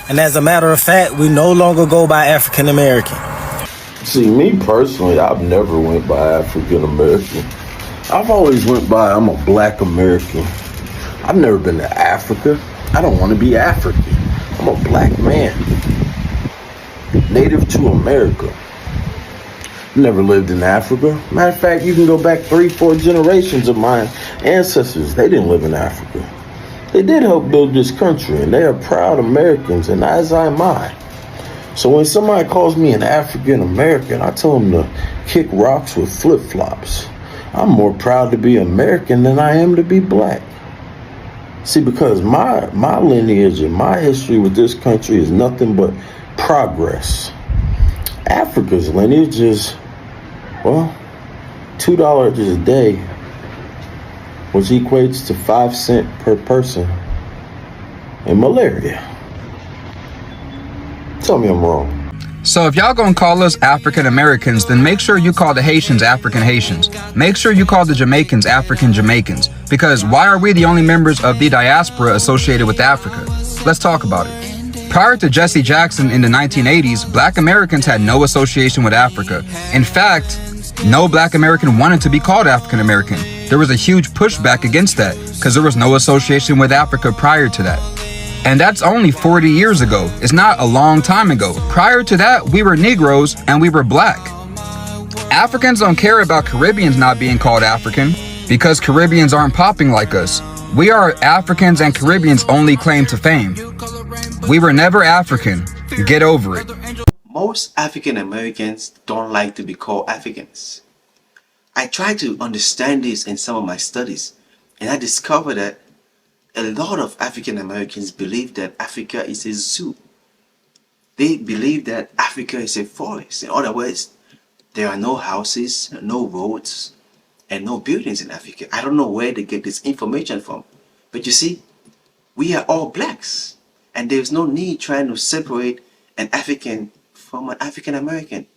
And as a matter of fact, we no longer go by African American. See, me personally, I've never went by African American. I've always went by I'm a black American. I've never been to Africa. I don't want to be African. I'm a black man, native to America. Never lived in Africa. Matter of fact, you can go back 3-4 generations of my ancestors. They didn't live in Africa. They did help build this country, and they are proud Americans, and as am I. So when somebody calls me an African American, I tell them to kick rocks with flip-flops. I'm more proud to be American than I am to be black. See, because my lineage and my history with this country is nothing but progress. Africa's lineage is, well, $2 a day, which equates to 5 cents per person, and malaria. Tell me I'm wrong. So if y'all gonna call us African Americans, then make sure you call the Haitians African Haitians. Make sure you call the Jamaicans African Jamaicans. Because why are we the only members of the diaspora associated with Africa? Let's talk about it. Prior to Jesse Jackson in the 1980s, Black Americans had no association with Africa. In fact, no Black American wanted to be called African American. There was a huge pushback against that because there was no association with Africa prior to that. And that's only 40 years ago. It's not a long time ago. Prior to that, we were Negroes and we were black. Africans don't care about Caribbeans not being called African because Caribbeans aren't popping like us. We are Africans and Caribbeans' only claim to fame. We were never African. Get over it. Most African Americans don't like to be called Africans. I tried to understand this in some of my studies, and I discovered that a lot of African Americans believe that Africa is a zoo. They believe that Africa is a forest. In other words, there are no houses, no roads, and no buildings in Africa. I don't know where they get this information from. But you see, we are all blacks. And there's no need trying to separate an African from an African American.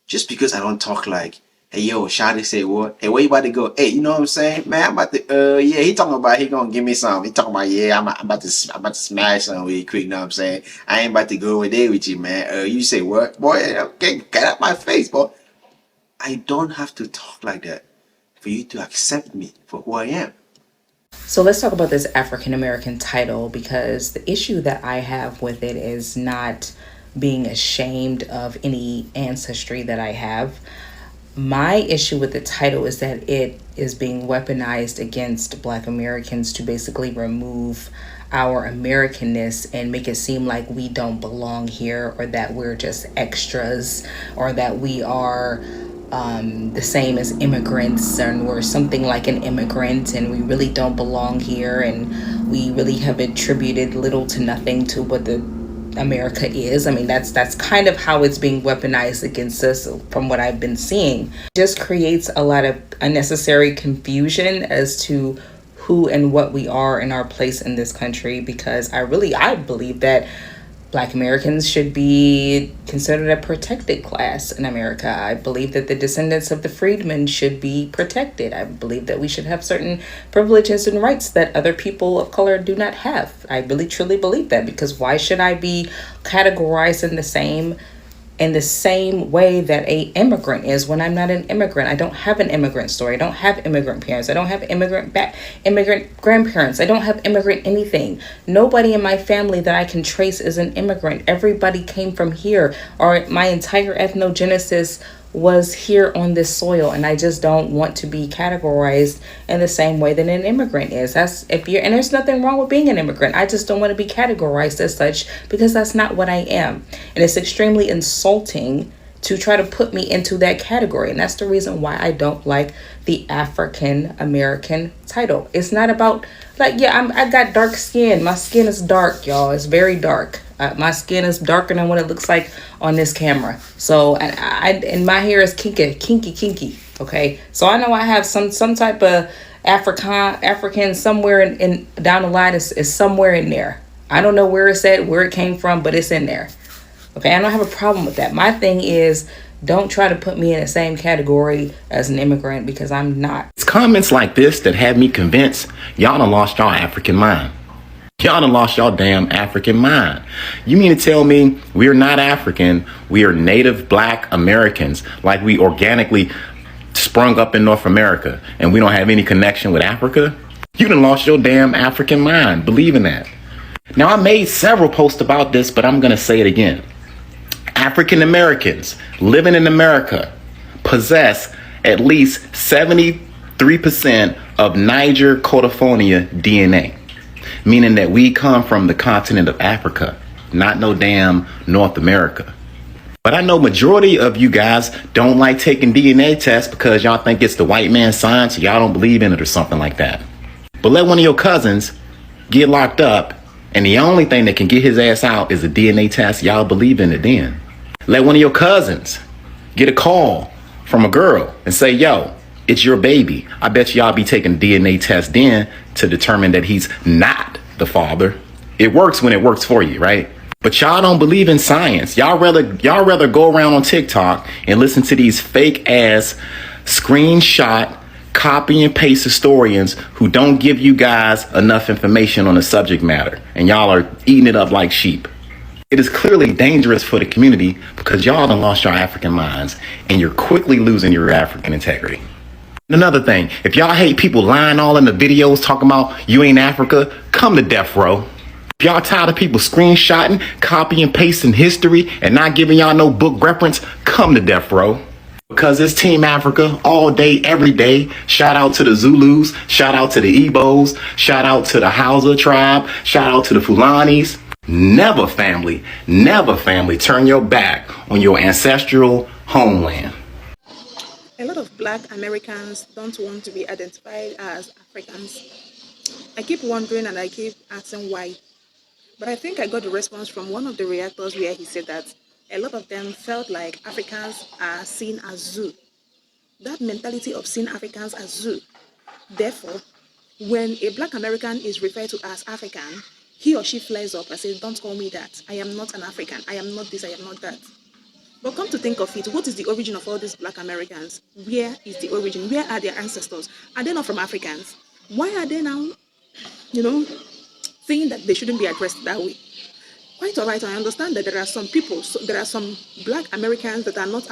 Just because I don't talk like, hey, yo, Shadi say what? Hey, where you about to go? Hey, you know what I'm saying? Man, I'm about to, yeah, he talking about he gonna give me some. He talking about, yeah, I'm about to smash something really quick, you know what I'm saying? I ain't about to go over there with you, man. You say what? Boy, okay, get out my face, boy. I don't have to talk like that for you to accept me for who I am. So let's talk about this African American title, because the issue that I have with it is not being ashamed of any ancestry that I have. My issue with the title is that it is being weaponized against Black Americans to basically remove our Americanness and make it seem like we don't belong here, or that we're just extras, or that we are the same as immigrants, and we're something like an immigrant and we really don't belong here, and we really have attributed little to nothing to what the America is. I mean, that's kind of how it's being weaponized against us from what I've been seeing. It just creates a lot of unnecessary confusion as to who and what we are in our place in this country, because I believe that Black Americans should be considered a protected class in America. I believe that the descendants of the freedmen should be protected. I believe that we should have certain privileges and rights that other people of color do not have. I really truly believe that, because why should I be categorized in the same way that a immigrant is when I'm not an immigrant? I don't have an immigrant story. I don't have immigrant parents. I don't have immigrant grandparents. I don't have immigrant anything. Nobody in my family that I can trace is an immigrant. Everybody came from here, or my entire ethnogenesis was here on this soil, and I just don't want to be categorized in the same way that an immigrant is. And there's nothing wrong with being an immigrant. I just don't want to be categorized as such, because that's not what I am. And it's extremely insulting to try to put me into that category. And that's the reason why I don't like the African American title. It's not about, like, yeah, I got dark skin. My skin is dark, y'all. It's very dark. My skin is darker than what it looks like on this camera. So, and my hair is kinky. Okay, so I know I have some type of African somewhere in down the line is somewhere in there. I don't know where it's at, where it came from, but it's in there. Okay, I don't have a problem with that. My thing is, don't try to put me in the same category as an immigrant, because I'm not. It's comments like this that had me convinced y'all done lost y'all African mind. Y'all done lost y'all damn African mind. You mean to tell me we're not African, we are native black Americans, like we organically sprung up in North America and we don't have any connection with Africa? You done lost your damn African mind. Believe in that. Now, I made several posts about this, but I'm going to say it again. African Americans living in America possess at least 73% of Niger Cotophonia DNA, meaning that we come from the continent of Africa, not no damn North America. But I know majority of you guys don't like taking DNA tests because y'all think it's the white man's science, y'all don't believe in it or something like that. But let one of your cousins get locked up and the only thing that can get his ass out is a DNA test, y'all believe in it then. Let one of your cousins get a call from a girl and say, yo, it's your baby. I bet y'all be taking a DNA test then to determine that he's not the father. It works when it works for you, right? But y'all don't believe in science. Y'all rather go around on TikTok and listen to these fake ass screenshot, copy and paste historians who don't give you guys enough information on the subject matter. And y'all are eating it up like sheep. It is clearly dangerous for the community because y'all done lost your African minds and you're quickly losing your African integrity. Another thing, if y'all hate people lying all in the videos talking about you ain't Africa, come to death row. If y'all tired of people screenshotting, copy and pasting history and not giving y'all no book reference, come to death row. Because it's Team Africa all day, every day. Shout out to the Zulus, shout out to the Igbos, shout out to the Hausa tribe, shout out to the Fulanis. Never family, turn your back on your ancestral homeland. A lot of black Americans don't want to be identified as Africans. I keep wondering and I keep asking why. But I think I got the response from one of the reactors where he said that a lot of them felt like Africans are seen as zoo. That mentality of seeing Africans as zoo. Therefore, when a black American is referred to as African, he or she flares up and says, don't call me that. I am not an African. I am not this. I am not that. But come to think of it, what is the origin of all these black Americans? Where is the origin? Where are their ancestors? Are they not from Africans? Why are they now, saying that they shouldn't be addressed that way? Quite all right, I understand that there are some people, there are some black Americans that are not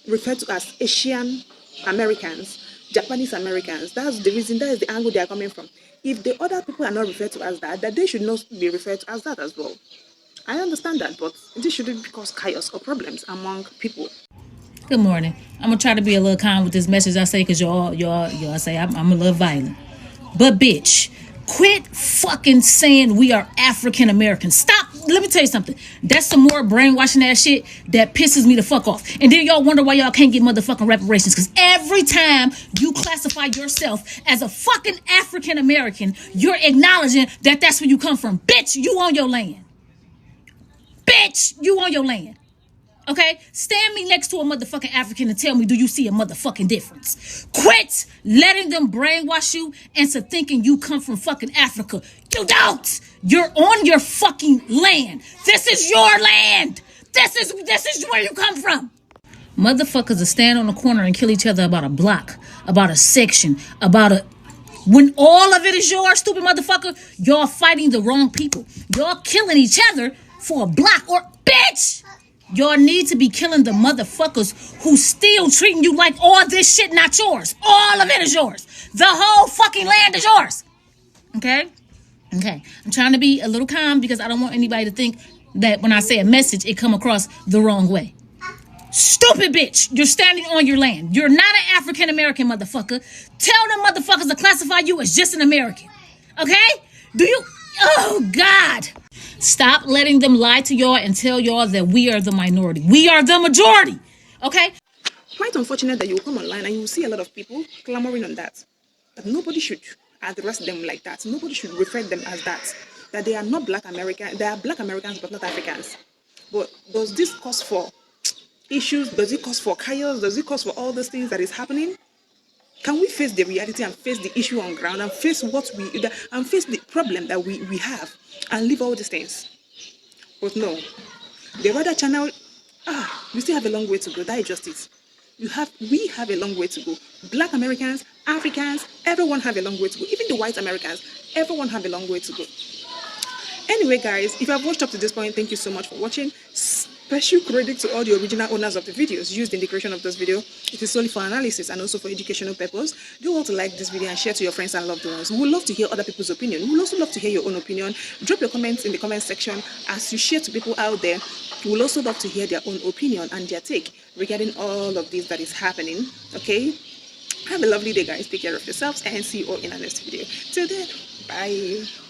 referred to as Asian Americans, Japanese Americans. That's the reason, that is the angle they are coming from. If the other people are not referred to as that they should not be referred to as that as well. I understand that, but this shouldn't cause chaos or problems among people. Good morning. I'm gonna try to be a little calm with this message I say, because y'all say I'm a little violent. But bitch, quit fucking saying we are African Americans. Stop. Let me tell you something. That's some more brainwashing ass shit that pisses me the fuck off. And then y'all wonder why y'all can't get motherfucking reparations. Because every time you classify yourself as a fucking African American, you're acknowledging that that's where you come from. Bitch, you on your land. Bitch, you on your land. Okay? Stand me next to a motherfucking African and tell me, do you see a motherfucking difference? Quit letting them brainwash you into thinking you come from fucking Africa. You don't. You're on your fucking land. This is your land. This is where you come from. Motherfuckers will stand on the corner and kill each other about a block, about a section, when all of it is yours, stupid motherfucker, y'all fighting the wrong people. Y'all killing each other for a block or bitch. Y'all need to be killing the motherfuckers who still treating you like all this shit not yours. All of it is yours. The whole fucking land is yours. Okay? I'm trying to be a little calm because I don't want anybody to think that when I say a message, it come across the wrong way. Stupid bitch, you're standing on your land. You're not an African American motherfucker. Tell them motherfuckers to classify you as just an American. Okay? Oh God. Stop letting them lie to y'all and tell y'all that we are the minority. We are the majority. Okay? Quite unfortunate that you will come online and you will see a lot of people clamoring on that. That nobody should address them like that. Nobody should refer them as that. That they are not black Americans. They are black Americans but not Africans. But does this cause for issues? Does it cause for chaos? Does it cause for all those things that is happening? Can we face the reality and face the issue on ground and face face the problem that we have and leave all these things? But no, the rather channel. We still have a long way to go. That is just it. We have a long way to go. Black Americans, Africans, everyone have a long way to go. Even the white Americans, everyone have a long way to go. Anyway, guys, if you have watched up to this point, thank you so much for watching. Special credit to all the original owners of the videos used in the creation of this video. It is solely for analysis and also for educational purpose. Do want to like this video and share to your friends and loved ones. We would love to hear other people's opinion. We would also love to hear your own opinion. Drop your comments in the comment section as you share to people out there. We will also love to hear their own opinion and their take regarding all of this that is happening. Okay? Have a lovely day, guys. Take care of yourselves and see you all in our next video. Till then, bye.